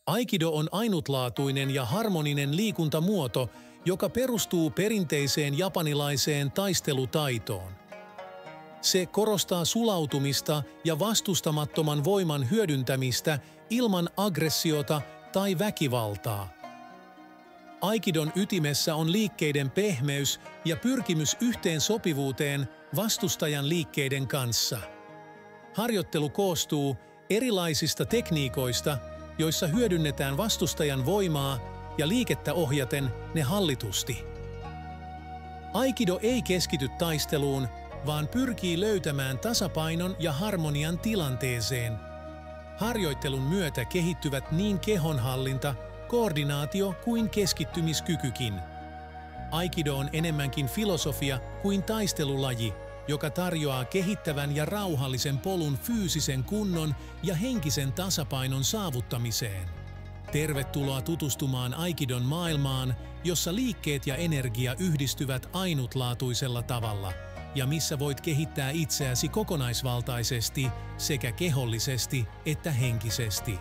Aikido on ainutlaatuinen ja harmoninen liikuntamuoto, joka perustuu perinteiseen japanilaiseen taistelutaitoon. Se korostaa sulautumista ja vastustamattoman voiman hyödyntämistä ilman aggressiota tai väkivaltaa. Aikidon ytimessä on liikkeiden pehmeys ja pyrkimys yhteensopivuuteen vastustajan liikkeiden kanssa. Harjoittelu koostuu erilaisista tekniikoista, joissa hyödynnetään vastustajan voimaa ja liikettä ohjaten ne hallitusti. Aikido ei keskity taisteluun, vaan pyrkii löytämään tasapainon ja harmonian tilanteeseen. Harjoittelun myötä kehittyvät niin kehonhallinta, koordinaatio kuin keskittymiskykykin. Aikido on enemmänkin filosofia kuin taistelulaji, joka tarjoaa kehittävän ja rauhallisen polun fyysisen kunnon ja henkisen tasapainon saavuttamiseen. Tervetuloa tutustumaan Aikidon maailmaan, jossa liikkeet ja energia yhdistyvät ainutlaatuisella tavalla, ja missä voit kehittää itseäsi kokonaisvaltaisesti sekä kehollisesti että henkisesti.